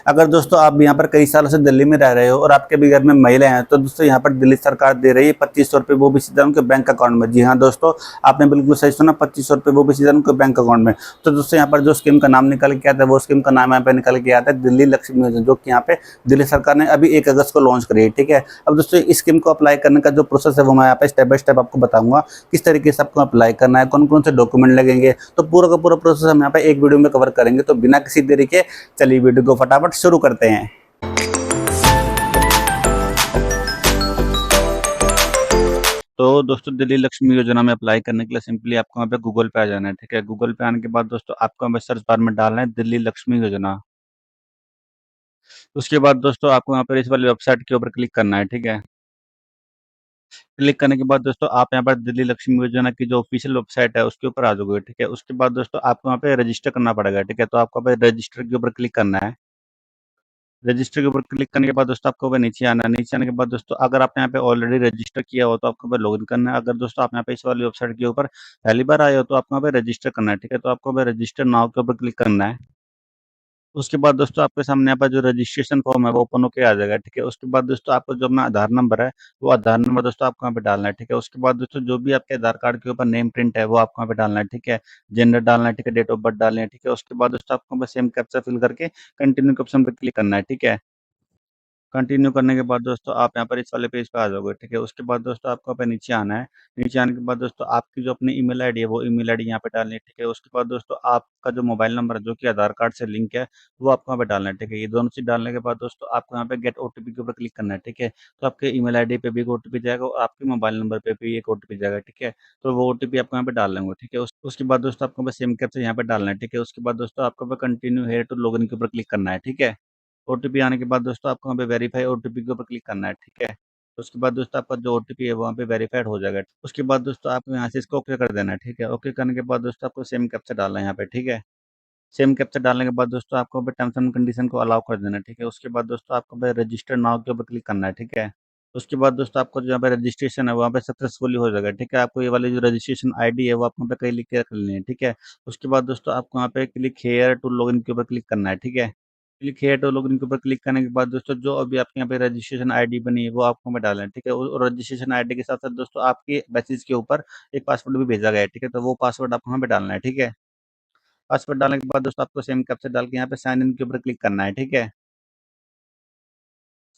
अगर दोस्तों आप यहाँ पर कई सालों से दिल्ली में रह रहे हो और आपके भी घर में महिला हैं, तो दोस्तों यहाँ पर दिल्ली सरकार दे रही है 2500 रुपये, वो भी सीधा उनके बैंक अकाउंट में। जी हाँ दोस्तों, आपने बिल्कुल सही सुना, 2500 रुपये वो भी सीधा उनके बैंक अकाउंट में। तो दोस्तों यहाँ पर जो स्कीम का नाम निकल के आता है, वो स्कीम का नाम यहाँ पे निकल के आता है दिल्ली लक्ष्मी योजना, जो कि यहाँ पे दिल्ली सरकार ने अभी 1 अगस्त को लॉन्च करी है। ठीक है, अब दोस्तों इस स्कीम को अप्लाई करने का जो प्रोसेस है, वो मैं यहाँ पे स्टेप बाय स्टेप आपको बताऊंगा किस तरीके से आपको अप्लाई करना है, कौन कौन से डॉक्यूमेंट लगेंगे। तो पूरा का पूरा प्रोसेस हम यहाँ पे एक वीडियो में कवर करेंगे। तो बिना किसी देरी के चलिए वीडियो को फटाफट शुरू करते हैं। तो दोस्तों दिल्ली लक्ष्मी योजना में अप्लाई करने के लिए सिंपली आपको यहाँ पे गूगल पे आ जाना है। ठीक है, गूगल पे आने के बाद दोस्तों आपको यहाँ पे सर्च बार में डालना है दिल्ली लक्ष्मी योजना। उसके बाद दोस्तों आपको यहाँ पर इस वाली वेबसाइट के ऊपर क्लिक करना है। ठीक है, क्लिक करने के बाद दोस्तों आप यहाँ पर दिल्ली लक्ष्मी योजना की जो ऑफिशियल वेबसाइट है उसके ऊपर आ जाओगे। ठीक है, उसके बाद दोस्तों आपको यहाँ पे रजिस्टर करना पड़ेगा। ठीक है, तो आपको यहाँ पे रजिस्टर के ऊपर क्लिक करना है। रजिस्टर के ऊपर क्लिक करने के बाद दोस्तों आपको ऊपर नीचे आना है। नीचे आने के बाद दोस्तों अगर आपने यहाँ पे ऑलरेडी रजिस्टर किया हो तो आपको ऊपर लॉगिन करना है। अगर दोस्तों आप यहाँ पे इस वाली वेबसाइट के ऊपर पहली बार आए हो तो आपको यहाँ पे रजिस्टर करना है। ठीक है, तो आपको ऊपर रजिस्टर नाउ के ऊपर क्लिक करना है। उसके बाद दोस्तों आपके सामने यहाँ पर जो रजिस्ट्रेशन फॉर्म है वो ओपन होके आ जाएगा। ठीक है, उसके बाद दोस्तों आपको जो अपना आधार नंबर है, वो आधार नंबर दोस्तों आपको यहाँ पे डालना है। ठीक है, उसके बाद दोस्तों जो भी आपके आधार कार्ड के ऊपर नेम प्रिंट है वो आपको यहाँ पे डालना है। ठीक है, जेंडर डालना है। ठीक है, डेट ऑफ बर्थ डालना है। ठीक है, उसके बाद दोस्तों आपको बस सेम कैप्चा फिल करके कंटिन्यू के ऑप्शन पे क्लिक करना है। ठीक है, कंटिन्यू करने के बाद दोस्तों आप यहाँ पर इस वाले पेज पे आ जाओगे। ठीक है, उसके बाद दोस्तों आपको यहाँ पे नीचे आना है। नीचे आने के बाद दोस्तों आपकी जो अपनी ईमेल आईडी है वो ईमेल आईडी यहाँ पे डालनी है। ठीक है, उसके बाद दोस्तों आपका जो मोबाइल नंबर है जो कि आधार कार्ड से लिंक है वो आपको यहाँ पे डालना है। ठीक है, ये दोनों चीज डालने के बाद दोस्तों आपको यहाँ पे गेट ओटीपी के ऊपर क्लिक करना है। ठीक है, तो आपके ईमेल आईडी पे भी एक ओटीपी जाएगा और आपके मोबाइल नंबर पे भी एक ओटीपी जाएगा। ठीक है, तो वो ओटीपी आपको यहाँ पे डाल लेंगे। ठीक है, उसके बाद दोस्तों आपको बस सेम कैप्चा यहाँ पे डालना है। ठीक है, उसके बाद दोस्तों आपको कंटिन्यू हेयर टू लॉगिन के ऊपर क्लिक करना है। ठीक है, ओटीपी आने के बाद दोस्तों आपको वहाँ पे वेरीफाई ओटीपी के ऊपर क्लिक करना है। ठीक है, उसके बाद दोस्तों आपका जो ओटीपी है वहाँ पे वेरीफाइड हो जाएगा। उसके बाद दोस्तों आपको यहाँ से इसको ओके कर देना है। ठीक है, ओके करने के बाद दोस्तों आपको सेम कैप्चा डालना है यहाँ पे। ठीक है, सेम कैप्चा डालने के बाद दोस्तों आपको टर्म्स एंड कंडीशन को अलाउ कर देना है। ठीक है, उसके बाद दोस्तों आपको रजिस्टर नाउ के ऊपर क्लिक करना है। ठीक है, उसके बाद दोस्तों आपको जो यहाँ पे रजिस्ट्रेशन है वहाँ पे सक्सेसफुली हो जाएगा। ठीक है, आपको ये वाली जो रजिस्ट्रेशन आईडी है वो आपको यहाँ पे कहीं लिख के रख लेनी है। ठीक है, उसके बाद दोस्तों आपको यहाँ पे क्लिक हेयर टू लॉगिन के ऊपर क्लिक करना है। ठीक है, क्लिक हेयर टू लॉगिन के ऊपर क्लिक करने के बाद दोस्तों जो अभी आपके यहाँ पे रजिस्ट्रेशन आईडी बनी है वो आपको में डालना है। ठीक है, और रजिस्ट्रेशन आईडी के साथ साथ दोस्तों आपके मैसेज के ऊपर एक पासवर्ड भी भेजा गया है। ठीक है, तो वो पासवर्ड आपको यहाँ पे डालना है। ठीक है, पासवर्ड डालने के बाद दोस्तों आपको सेम कैप्चा डाल के यहाँ पे साइन इन के ऊपर क्लिक करना है। ठीक है,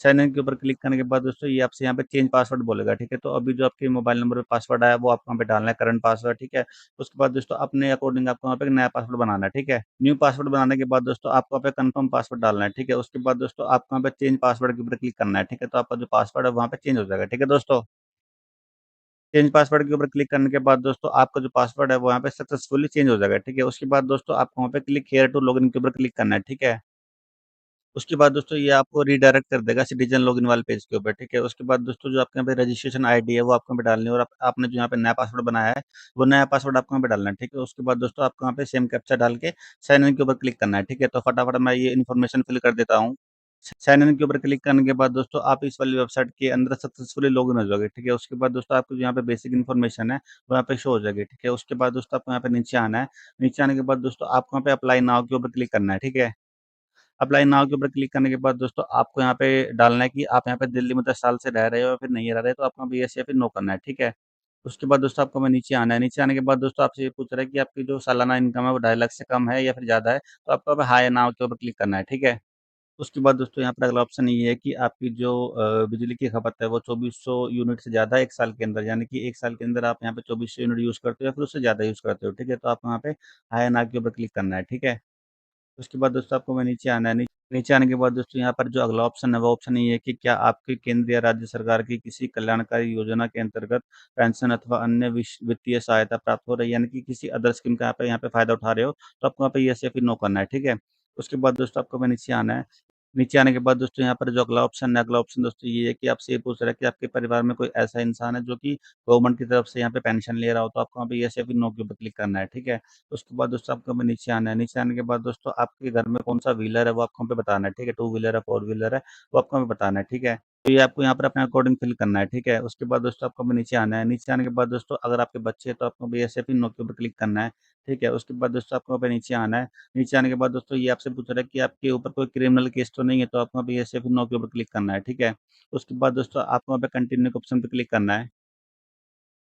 साइन इन के ऊपर क्लिक करने के बाद दोस्तों ये आपसे यहाँ पे चेंज पासवर्ड बोलेगा। ठीक है, तो अभी जो आपके मोबाइल नंबर पे पासवर्ड आया वो आपको यहाँ पे डालना है, करंट पासवर्ड। ठीक है, उसके बाद दोस्तों अपने अकॉर्डिंग आपको यहाँ पे एक नया पासवर्ड बनाना है। ठीक है, न्यू पासवर्ड बनाने के बाद दोस्तों आपको यहाँ पे कंफर्म पासवर्ड डालना है। ठीक है, उसके बाद दोस्तों आपको यहाँ पे चेंज पासवर्ड के ऊपर क्लिक करना है। ठीक है, तो आपका जो पासवर्ड है वहाँ पे चेंज हो जाएगा। ठीक है दोस्तों, चेंज पासवर्ड के ऊपर क्लिक करने के बाद दोस्तों आपका जो पासवर्ड है वो यहाँ पे सक्सेसफुली चेंज हो जाएगा। ठीक है, उसके बाद दोस्तों आपको वहाँ पे क्लिक हेयर टू लॉगिन के ऊपर क्लिक करना है। ठीक है, उसके बाद दोस्तों ये आपको रीडायरेक्ट कर देगा सिटीजन लॉगिन वाले पेज के ऊपर। ठीक है, उसके बाद दोस्तों जो आपके यहाँ पे रजिस्ट्रेशन आईडी है वो आपको यहाँ पे डालनी है और आपने जो यहाँ पे नया पासवर्ड बनाया है वो नया पासवर्ड आपको यहाँ पे डालना है। ठीक है, उसके बाद दोस्तों आपको यहाँ पे सेम कैप्चा डाल के साइन इन के ऊपर क्लिक करना है। ठीक है, तो फटाफट मैं ये इन्फॉर्मेशन फिल कर देता हूँ। साइन इन के ऊपर क्लिक करने के बाद दोस्तों आप इस वाली वेबसाइट के अंदर सक्सेसफुली लॉगिन हो जाओगे। ठीक है, उसके बाद दोस्तों आपको जो यहाँ पे बेसिक इन्फॉर्मेशन है वो यहाँ पे शो हो जाएगी। ठीक है, उसके बाद दोस्तों आपको यहाँ पे नीचे आना है। नीचे आने के बाद दोस्तों आपको यहाँ पे अप्लाई नाउ के ऊपर क्लिक करना है। ठीक है, अप्लाई नाउ के ऊपर क्लिक करने के बाद दोस्तों आपको यहाँ पे डालना है कि आप यहाँ पे दिल्ली में 10 साल से रह रहे हो या फिर नहीं रह रहे, तो आपको यहाँ पे येस या फिर नो करना है। ठीक है, उसके बाद दोस्तों आपको मैं नीचे आना है। नीचे आने के बाद दोस्तों आपसे ये पूछ रहा है कि आपकी जो सालाना इनकम है वो 2.5 लाख से कम है या फिर ज़्यादा है, तो आपको अब हाई नाउ के ऊपर क्लिक करना है। ठीक है, उसके बाद दोस्तों यहाँ पर अगला ऑप्शन ये है कि आपकी जो बिजली की खपत है वो 2400 यूनिट से ज़्यादा है 1 साल के अंदर, यानी कि 1 साल के अंदर आप यहाँ पे 2400 यूनिट यूज़ करते हो या फिर उससे ज़्यादा यूज़ करते हो। ठीक है, तो आपको यहाँ पे हाई नाउ के ऊपर क्लिक करना है। ठीक है, उसके बाद दोस्तों आपको मैं नीचे आना है। नीचे आने के बाद दोस्तों यहाँ पर जो अगला ऑप्शन है वो ऑप्शन ये है कि क्या आपकी केंद्र या राज्य सरकार की किसी कल्याणकारी योजना के अंतर्गत पेंशन अथवा अन्य वित्तीय सहायता प्राप्त हो रही है, यानी कि किसी अदर स्कीम का यहाँ पे फायदा उठा रहे हो, तो आपको यहाँ पे यस या फिर नो करना है। ठीक है, उसके बाद दोस्तों आपको मैं नीचे आना है। नीचे आने के बाद दोस्तों यहाँ पर जो अगला ऑप्शन दोस्तों ये है कि आपसे ये पूछ रहा है कि आपके परिवार में कोई ऐसा इंसान है जो कि गवर्नमेंट की तरफ से यहाँ पे पेंशन ले रहा हो, तो आपको यहाँ पे यस या फिर नो के ऊपर क्लिक करना है। ठीक है, उसके बाद दोस्तों आपको हमें नीचे आना है। नीचे आने के बाद दोस्तों आपके घर में कौन सा व्हीलर है वो आपको यहाँ पे बताना है। ठीक है, टू व्हीलर है, फोर व्हीलर है, वो आपको हमें बताना है। ठीक है, तो ये आपको यहाँ पर अपने अकॉर्डिंग फ़िल करना है, ठीक है? उसके बाद दोस्तों आपको अभी नीचे आना है, नीचे आने के बाद दोस्तों अगर आपके बच्चे हैं तो आपको भी ऐसे फिर नो के ऊपर क्लिक करना है, ठीक है? उसके बाद दोस्तों आपको यहाँ पे नीचे आना है, नीचे आने के बाद दोस्तों ये आपसे पूछ रहा है कि आपके ऊपर कोई क्रिमिनल केस तो नहीं है, तो आपको अभी ऐसे फिर नो के ऊपर क्लिक करना है, ठीक है? उसके बाद दोस्तों आपको वहाँ पे कंटिन्यू के ऑप्शन पे क्लिक करना है।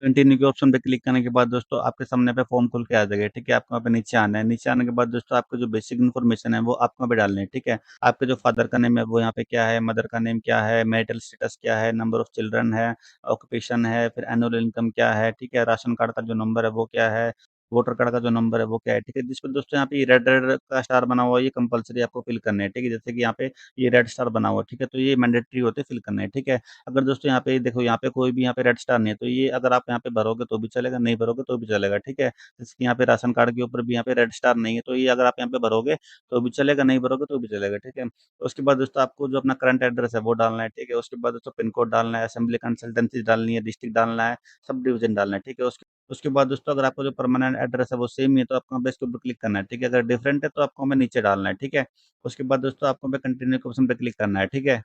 कंटिन्यू के ऑप्शन पे क्लिक करने के बाद दोस्तों आपके सामने पे फॉर्म खुल के आ जाएगा, ठीक है? आपको वहाँ पे नीचे आना है, नीचे आने के बाद दोस्तों आपको जो बेसिक इन्फॉर्मेशन है वो आपको वहाँ पे डालनी है, ठीक है? आपके जो फादर का नेम है वो यहाँ पे क्या है, मदर का नेम क्या है, मैरिटल स्टेटस क्या है, नंबर ऑफ चिल्ड्रन है, ऑक्यूपेशन है, फिर एनुअल इनकम क्या है, ठीक है? राशन कार्ड का जो नंबर है वो क्या है, वोटर कार्ड का जो नंबर है वो क्या है, ठीक है? जिसपे दोस्तों यहाँ पे ये रेड रेड का स्टार बना हुआ है, ये कंपल्सरी आपको फिल करने है, ठीक है? जैसे कि यहाँ पे ये रेड स्टार बना हुआ है, ठीक है? तो ये मैंडेटरी होते हैं फिल करने हैं, ठीक है? अगर दोस्तों यहाँ पे देखो यहाँ पे कोई भी यहाँ पे रेड स्टार नहीं है, तो ये अगर आप यहाँ पे भरोगे तो भी चलेगा, नहीं भरोगे तो भी चलेगा, ठीक है? जैसे कि यहाँ पे राशन कार्ड के ऊपर भी यहाँ पे रेड स्टार नहीं है, तो ये अगर आप यहाँ पे भरोगे तो भी चलेगा, नहीं भरोगे तो भी चलेगा, ठीक है? तो उसके बाद दोस्तों आपको जो अपना करंट एड्रेस है वो डालना है, ठीक है? उसके बाद दोस्तों पिन कोड डालना है, असेंबली कंसल्टेंसी डालनी है, डिस्ट्रिक्ट डालना है, सब डिवीज़न डालना है, ठीक है? उसके बाद दोस्तों अगर आपका जो परमानेंट एड्रेस है वो सेम ही है, तो आपको यहाँ पे इसके ऊपर क्लिक करना है, ठीक है? अगर डिफरेंट है तो आपको हमें नीचे डालना है, ठीक है? उसके बाद दोस्तों आपको हमें कंटिन्यू के ऑप्शन पे क्लिक करना है, ठीक है?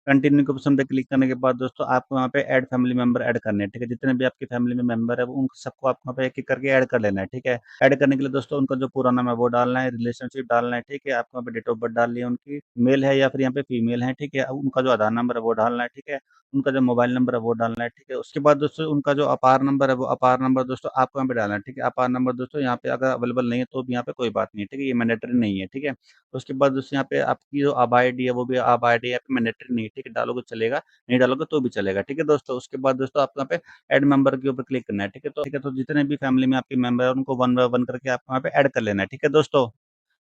कंटिन्यू के ऑप्शन पे क्लिक करने के बाद दोस्तों आपको वहाँ पे ऐड फैमिली मेंबर ऐड करने हैं, ठीक है? जितने भी आपकी फैमिली में मेंबर है वो उन सबको आपको वहाँ पे एक-एक करके ऐड कर लेना है, ठीक है? ऐड करने के लिए दोस्तों उनका जो पूरा नाम है वो डालना है, रिलेशनशिप डालना है, ठीक है? आपको वहाँ पे डेट ऑफ बर्थ डालनी है उनकी, मेल है या फिर यहाँ पे फीमेल है, ठीक है? अब उनका जो आधार नंबर है वो डालना है, ठीक है? उनका जो मोबाइल नंबर है वो डालना है, ठीक है? उसके बाद दोस्तों उनका जो अपार नंबर है वो अपार नंबर दोस्तों आपको यहाँ पे डालना है, ठीक है? अपार नंबर दोस्तों यहाँ पे अगर अवेलेबल नहीं है तो भी यहाँ पे कोई बात नहीं है, ठीक है? ये मैंडेटरी नहीं है, ठीक है? उसके बाद दोस्तों यहाँ पे आपकी जो आबा आईडी है वो भी आबा आईडी यहाँ पे मैंडेटरी नहीं है, ठीक है? डालोगे तो चलेगा, नहीं डालोगे तो भी चलेगा, ठीक है दोस्तों? उसके बाद दोस्तों आपको यहाँ पे ऐड मेंबर के ऊपर क्लिक करना है, ठीक है? तो जितने भी फैमिली में आपके मेंबर हैं उनको वन बाय वन करके आपको यहाँ पे ऐड कर लेना है, ठीक है दोस्तों?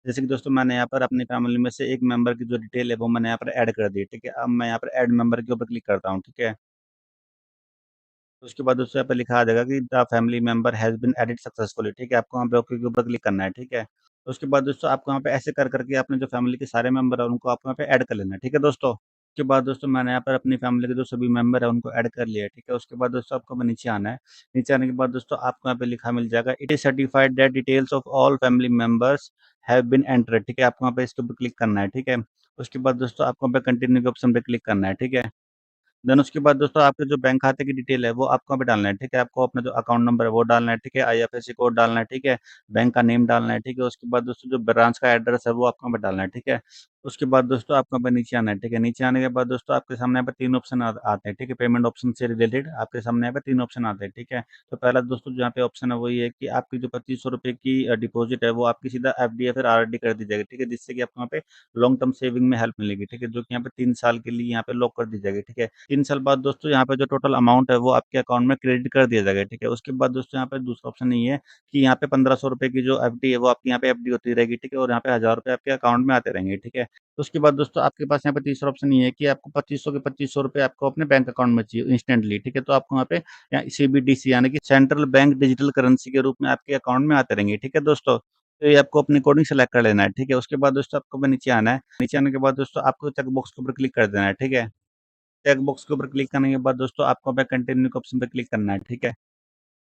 जैसे कि दोस्तों मैंने यहाँ पर अपनी फैमिली में से एक मेंबर की जो डिटेल है वो मैंने यहाँ पर ऐड कर दी है, ठीक है? अब मैं यहाँ पर ऐड मेंबर के ऊपर क्लिक करता हूँ, ठीक है? तो उसके बाद दोस्तों यहाँ पे लिखा आ जाएगा कि the family member has been added successfully, ठीक है? आपको वहाँ पे ओके के ऊपर क्लिक करना है, ठीक है? तो उसके बाद दोस्तों आपको यहाँ पे ऐसे कर करके अपने जो फैमिली के सारे मेंबर हैं उनको आपको यहाँ पे ऐड कर लेना है, ठीक है दोस्तों? उसके बाद दोस्तों मैंने यहाँ पर अपनी फैमिली के जो सभी मेंबर हैं उनको ऐड कर लिया है, ठीक है? उसके बाद दोस्तों आपको अब नीचे आना है। नीचे आने के बाद दोस्तों आपको यहाँ पे लिखा मिल जाएगा it is certified that details of all family members have been entered, ठीक है? आपको वहाँ पे इसके ऊपर क्लिक करना है, ठीक है? उसके बाद दोस्तों आपको यहाँ पे कंटिन्यू के ऑप्शन पे क्लिक करना है, ठीक है? देन उसके बाद दोस्तों आपके जो बैंक खाते की डिटेल है वो आपको यहाँ पे डालना है, ठीक है? आपको अपना जो अकाउंट नंबर है वो डालना है, ठीक है? आईएफएससी कोड डालना है, ठीक है? बैंक का नेम डालना है, ठीक है? उसके बाद दोस्तों जो ब्रांच का एड्रेस है वो आपको यहाँ पे डालना है, ठीक है? उसके बाद दोस्तों आपको यहाँ पे नीचे आना है, ठीक है? नीचे आने के बाद दोस्तों आपके सामने यहाँ पे 3 ऑप्शन आते हैं, ठीक है? पेमेंट ऑप्शन से रिलेटेड आपके सामने यहाँ पे 3 ऑप्शन आते हैं, ठीक है? तो पहला दोस्तों जो यहाँ पे ऑप्शन है वो ये है कि आपकी जो ₹2500 की डिपॉज़िट है वो आपकी सीधा एफडी या फिर आरडी कर दी जाएगी, ठीक है? जिससे कि आपको वहाँ पे लॉन्ग टर्म सेविंग में हेल्प मिलेगी, ठीक है? जो कि यहाँ पे 3 साल के लिए यहाँ पे लॉक कर दी जाएगी, ठीक है? 3 साल बाद दोस्तों यहाँ पे जो टोटल अमाउंट है वो आपके अकाउंट में क्रेडिट कर दिया जाएगा, ठीक है? उसके बाद दोस्तों यहाँ पे दूसरा ऑप्शन ये है कि यहाँ पे ₹1500 की जो एफडी है वो आपकी यहाँ पे एफडी होती रहेगी, ठीक है? और यहाँ पे ₹1000 आपके अकाउंट में आते रहेंगे, ठीक है? तो उसके बाद दोस्तों आपके पास यहाँ पे तीसरा ऑप्शन ये है कि आपको 2500 के ₹2500 आपको अपने बैंक अकाउंट में चाहिए इंस्टेंटली, ठीक है? तो आपको यहाँ पे सीबीडीसी यानी कि सेंट्रल बैंक डिजिटल करेंसी के रूप में आपके अकाउंट में आते रहेंगे, ठीक है दोस्तों? तो ये आपको अपने अकॉर्डिंग सेलेक्ट कर लेना है, ठीक है? उसके बाद दोस्तों आपको अब नीचे आना है। नीचे आने के बाद दोस्तों आपको चेक बॉक्स के ऊपर क्लिक कर देना है, ठीक है? चेक बॉक्स के ऊपर क्लिक करने के बाद दोस्तों आपको यहाँ पे कंटिन्यू के ऑप्शन पे क्लिक करना है, ठीक है?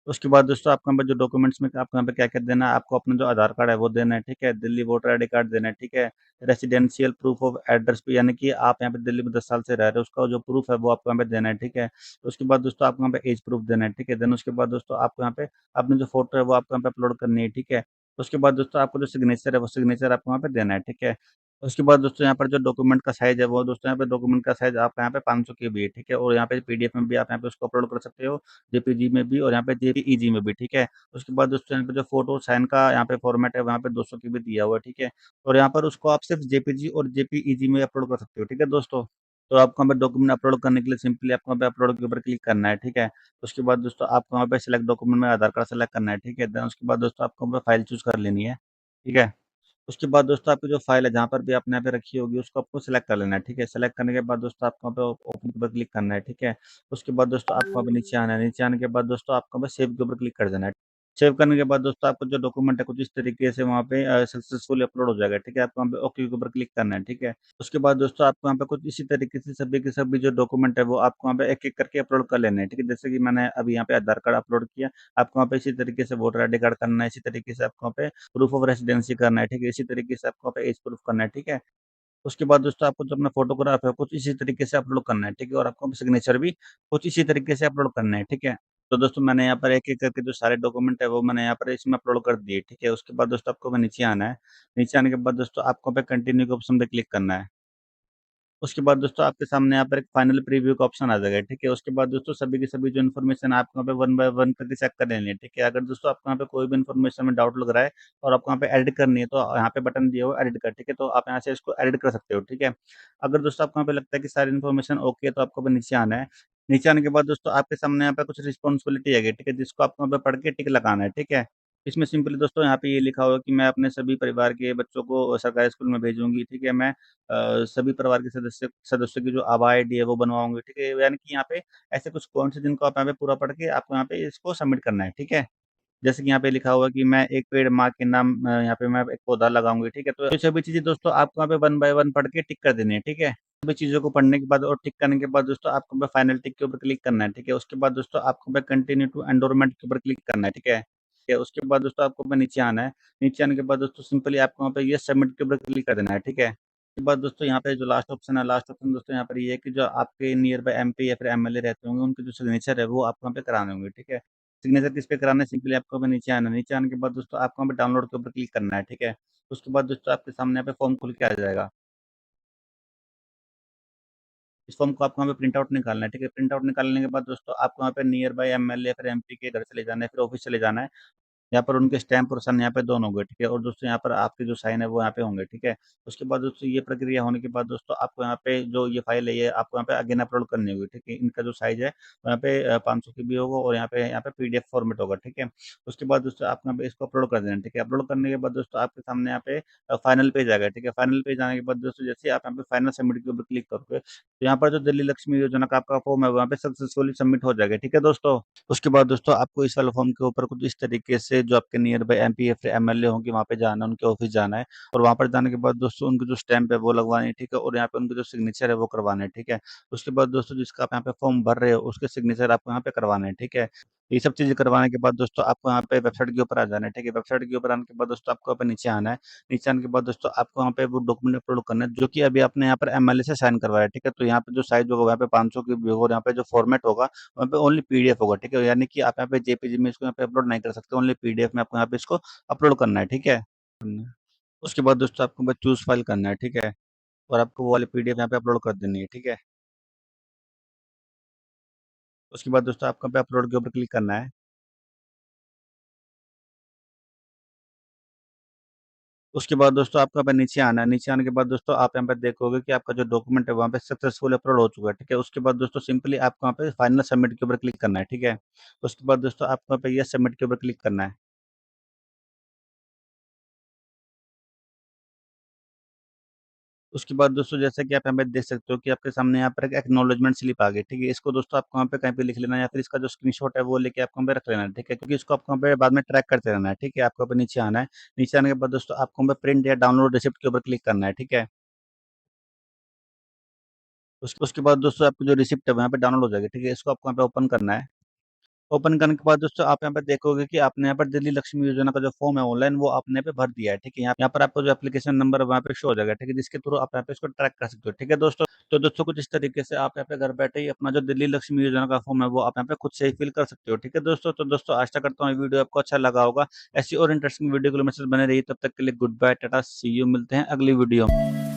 उसके बाद दोस्तों आपको यहाँ पे जो डॉक्यूमेंट्स में आपको यहाँ पे क्या-क्या देना है, आपको अपना जो आधार कार्ड है वो देना है, ठीक है? दिल्ली वोटर आईडी कार्ड देना है, ठीक है? रेजिडेंशियल प्रूफ ऑफ एड्रेस पे यानी कि आप यहाँ पे दिल्ली में 10 साल से रह रहे हो, उसका जो प्रूफ है वो आपको यहाँ पे देना है, ठीक है? उसके बाद दोस्तों आपको यहाँ पे एज प्रूफ देना है, ठीक है? देन उसके बाद दोस्तों आपको यहाँ पे अपनी जो फ़ोटो है वो आपको यहाँ पे अपलोड करनी है, ठीक है? उसके बाद दोस्तों आपको जो सिग्नेचर है वो सिग्नेचर आपको वहाँ पे देना है, ठीक है? उसके बाद दोस्तों यहाँ पर जो डॉक्यूमेंट का साइज़ है वो दोस्तों यहाँ पे डॉक्यूमेंट का साइज़ आपका यहाँ पे 500 केबी है, ठीक है? और यहाँ पे पीडीएफ में भी आप यहाँ पे उसको अपलोड कर सकते हो, जेपीजी में भी और यहाँ पे जेपीईजी में भी, ठीक है? उसके बाद दोस्तों यहाँ पे जो फ़ोटो साइन का यहाँ पे फ़ॉर्मेट है वहाँ पे 200 केबी दिया हुआ है, ठीक है? और यहाँ पर उसको आप सिर्फ़ जेपीजी और जेपीईजी में अपलोड कर सकते हो, ठीक है दोस्तों? तो आपको वहाँ पे डॉक्यूमेंट अपलोड करने के लिए सिंपली आपको वहाँ पे अपलोड के ऊपर क्लिक करना है, ठीक है? उसके बाद दोस्तों आपको वहाँ पे सिलेक्ट डॉक्यूमेंट में आधार कार्ड सेलेक्ट करना है, ठीक है? देन उसके बाद दोस्तों आपको वहाँ पे फ़ाइल चूज़ कर लेनी है, ठीक है? उसके बाद दोस्तों आपकी जो फ़ाइल है जहाँ पर भी आपने यहाँ पे रखी होगी उसको आपको सेलेक्ट कर लेना है, ठीक है? सेलेक्ट करने के बाद दोस्तों आपको वहाँ पे ओपन के ऊपर क्लिक करना है, ठीक है? उसके बाद दोस्तों आपको वहाँ पे नीचे आना है, नीचे आने के बाद दोस्तों आपको वहाँ पे सेव के ऊपर क्लिक कर देना है। सेव करने के बाद दोस्तों आपका जो डॉक्यूमेंट है कुछ इस तरीके से वहाँ पे सक्सेसफुली अपलोड हो जाएगा, ठीक है? आपको वहाँ पे ओके के ऊपर क्लिक करना है, ठीक है? उसके बाद दोस्तों आपको वहाँ पे कुछ इसी तरीके से सभी के सभी जो डॉक्यूमेंट है वो आपको वहाँ पे एक-एक करके अपलोड कर लेने हैं, ठीक है? जैसे कि मैंने अभी यहाँ पे आधार कार्ड अपलोड किया, आपको वहाँ पे इसी तरीके से वोटर आईडी कार्ड करना है, इसी तरीके से आपको वहाँ पे प्रूफ ऑफ रेसिडेंसी करना है, ठीक है? इसी तरीके से आपको वहाँ पे एज प्रूफ करना है, ठीक है? उसके बाद दोस्तों आपको जो अपना फ़ोटोग्राफ है, कुछ इसी तरीके से अपलोड करना है, ठीक है? और आपको सिग्नेचर भी कुछ इसी तरीके से अपलोड करना है, ठीक है? तो दोस्तों मैंने यहाँ पर एक-एक करके जो सारे डॉक्यूमेंट है, वो मैंने यहाँ पर इसमें अपलोड कर दिए, ठीक है? उसके बाद दोस्तों आपको नीचे आना है। नीचे आने के बाद दोस्तों आपको पे कंटिन्यू के ऑप्शन पे क्लिक करना है। उसके बाद दोस्तों आपके सामने यहाँ पर एक फाइनल प्रीव्यू का ऑप्शन आ जाएगा, ठीक है? उसके बाद दोस्तों सभी की सभी जो इन्फॉर्मेशन है आपको यहाँ पे वन बाय वन करके चेक कर लेनी है, ठीक है? अगर दोस्तों आपको यहाँ पे कोई भी इन्फॉर्मेशन में डाउट लग रहा है और आपको यहाँ पे एडिट करनी है, तो यहाँ पे बटन दिया हुआ है एडिट का, ठीक है? तो आप यहाँ से इसको एडिट कर सकते हो, ठीक है? अगर दोस्तों आपको यहाँ पे लगता है कि सारी इन्फॉर्मेशन ओके है, तो आपको अब नीचे आना है। नीचे आने के बाद दोस्तों आपके सामने यहाँ पे कुछ रिस्पॉन्सिबिलिटी आएगी, ठीक है? जिसको आपको यहाँ पे पढ़ के टिक लगाना है, ठीक है? इसमें सिंपली दोस्तों यहाँ पे ये लिखा हुआ है कि मैं अपने सभी परिवार के बच्चों को सरकारी स्कूल में भेजूँगी, ठीक है? मैं सभी परिवार के सदस्यों की जो आभा आईडी है वो बनवाऊँगी, ठीक है? यानी कि यहाँ पे ऐसे कुछ पॉइंट्स हैं जिनको आप यहाँ पे पूरा पढ़ के आपको यहाँ पे इसको सबमिट करना है, ठीक है? जैसे कि यहाँ पे लिखा हुआ है कि मैं एक पेड़ माँ के नाम यहाँ पे मैं एक पौधा लगाऊँगी, ठीक है? तो ये सभी चीज़ें दोस्तों आपको यहाँ पे वन बाय वन पढ़ के टिक कर देनी है, ठीक है? सभी चीज़ों को पढ़ने के बाद और टिक करने के बाद दोस्तों आपको यहाँ पे फाइनल टिक के ऊपर क्लिक करना है, ठीक है? उसके बाद दोस्तों आपको यहाँ पे कंटिन्यू टू एनरोलमेंट के ऊपर क्लिक करना है, ठीक है? ठीक है, उसके बाद दोस्तों आपको यहाँ पे नीचे आना है। नीचे आने के बाद दोस्तों सिंपली आपको वहाँ पे ये सबमिट के ऊपर क्लिक कर देना है, ठीक है? उसके बाद दोस्तों यहाँ पे जो लास्ट ऑप्शन है, लास्ट ऑप्शन दोस्तों यहाँ पर ये है कि जो आपके नियर बाय एमपी या फिर एमएलए रहते होंगे, उनके जो सिग्नेचर है वो आपको वहाँ पे कराने होंगे, ठीक है? सिग्नेचर किस पे कराना है, सिंपली आपको अभी नीचे आना है। नीचे आने के बाद दोस्तों आपको वहाँ पे डाउनलोड के ऊपर क्लिक करना है, ठीक है? उसके बाद दोस्तों आपके सामने यहाँ पे फॉर्म खुल के आ जाएगा। इस फॉर्म को आपको वहाँ पे प्रिंट आउट निकालना है, ठीक है? प्रिंट आउट निकालने के बाद दोस्तों आपको वहाँ पे नियर बाय एमएलए या फिर एमपी के घर चले जाना है, फिर ऑफिस चले जाना है। यहाँ पर उनके स्टैम्प और साइन यहाँ पे दोनों होंगे, ठीक है? और दोस्तों यहाँ पर आपके जो साइन है वो यहाँ पे होंगे, ठीक है? उसके बाद दोस्तों ये प्रक्रिया होने के बाद दोस्तों आपको यहाँ पे जो ये फाइल है ये आपको यहाँ पे अगेन अपलोड करनी होगी, ठीक है? इनका जो साइज़ है वो यहाँ पे 500 केबी होगा और यहाँ पे पीडीएफ फॉर्मेट होगा, ठीक है? उसके बाद दोस्तों आपको यहाँ पे इसको अपलोड कर देना है, ठीक है? अपलोड करने के बाद दोस्तों आपके सामने यहाँ पे फाइनल पेज आएगा, ठीक है? फाइनल पेज आने के बाद दोस्तों जैसे ही आप यहाँ पे फाइनल सबमिट के ऊपर क्लिक करोगे, तो यहाँ पर जो दिल्ली लक्ष्मी योजना का आपका फॉर्म है वहाँ पे सक्सेसफुली सबमिट हो जाएगा, ठीक है दोस्तों? उसके बाद दोस्तों आपको इस वाले फॉर्म के ऊपर कुछ इस तरीके से जो आपके नियर बाय एमपी या फिर एमएलए होंगे वहाँ पे जाना है, उनके ऑफिस जाना है और वहाँ पर जाने के बाद दोस्तों उनकी जो स्टैम्प है वो लगवानी है, ठीक है? और यहाँ पे उनके जो सिग्नेचर है वो करवाने हैं, ठीक है? उसके बाद दोस्तों जिसका आप यहाँ पे फॉर्म भर रहे हो उसके सिग्नेचर आपको यहाँ पे करवाने हैं, ठीक है? ये सब चीज़ें करवाने के बाद दोस्तों आपको यहाँ पे वेबसाइट के ऊपर आ जाना है, ठीक है? वेबसाइट के ऊपर आने के बाद दोस्तों आपको यहाँ पे नीचे आना है। नीचे आने के बाद दोस्तों आपको यहाँ पे वो डॉक्यूमेंट अपलोड करना है जो कि अभी आपने यहाँ पर एमएलए से साइन करवाया है, ठीक है? तो यहाँ पे जो साइज़ होगा वहाँ पे 500 की भी होगा और यहाँ पे जो फॉर्मेट होगा वहाँ पे ओनली पीडीएफ होगा, ठीक है? यानी कि आप यहाँ पे जेपीजी में इसको यहाँ पे अपलोड नहीं कर सकते, ओनली पीडीएफ में आपको यहाँ पे इसको अपलोड करना है, ठीक है? उसके बाद दोस्तों आपको बस चूज़ फाइल करना है, ठीक है? और आपको वो वाली पीडीएफ यहाँ पे अपलोड कर देनी है, ठीक है? उसके बाद दोस्तों आपको यहाँ पे अपलोड के ऊपर क्लिक करना है। उसके बाद दोस्तों आपको यहाँ पे नीचे आना है, नीचे आने के बाद दोस्तों आप यहाँ पे देखोगे कि आपका जो डॉक्यूमेंट है वहाँ पे सक्सेसफुल अपलोड हो चुका है, ठीक है? उसके बाद दोस्तों सिंपली आपको वहाँ पे फाइनल सबमिट के ऊपर क्लिक करना है, ठीक है? उसके बाद दोस्तों आपको यहाँ पे ये सबमिट के ऊपर क्लिक करना है। उसके बाद दोस्तों जैसा कि आप यहाँ पे देख सकते हो कि आपके सामने यहाँ पर एक एक्नॉलेजमेंट स्लिप आ गई, ठीक है? इसको दोस्तों आपको वहाँ पे कहीं पे लिख लेना है या फिर इसका जो स्क्रीनशॉट है वो लेके आपको वहाँ पे रख लेना है, ठीक है? क्योंकि इसको आपको वहाँ पे बाद में ट्रैक करते रहना है, ठीक है? आपको यहाँ पे नीचे आना है, नीचे आने के बाद दोस्तों आपको वहाँ पे प्रिंट या डाउनलोड रिसिप्ट के ऊपर क्लिक करना है, ठीक है? उसके बाद दोस्तों आपकी जो रिसिप्ट है वो यहाँ पे डाउनलोड हो जाएगी, ठीक है? इसको आपको यहाँ पे ओपन करना है। ओपन करने के बाद दोस्तों आप यहाँ पे देखोगे कि आपने यहाँ पर दिल्ली लक्ष्मी योजना का जो फॉर्म है ऑनलाइन वो आपने यहाँ पे भर दिया है, ठीक है? यहाँ पर आपको जो एप्लीकेशन नंबर है वहाँ पे शो हो जाएगा, ठीक है? जिसके थ्रू आप यहाँ पे इसको ट्रैक कर सकते हो, ठीक है दोस्तों? तो दोस्तों कुछ इस तरीके से आप यहाँ पे घर बैठे ही अपना जो दिल्ली लक्ष्मी योजना का फॉर्म है वो आप यहाँ पे खुद से ही फिल कर सकते हो, ठीक है दोस्तों? तो दोस्तों आशा करता हूँ ये वीडियो आपको अच्छा लगा होगा। ऐसी और इंटरेस्टिंग वीडियो के लिए मेरे साथ बने रहिए, तब तक के लिए goodbye, tata, see you, मिलते हैं अगली वीडियो में।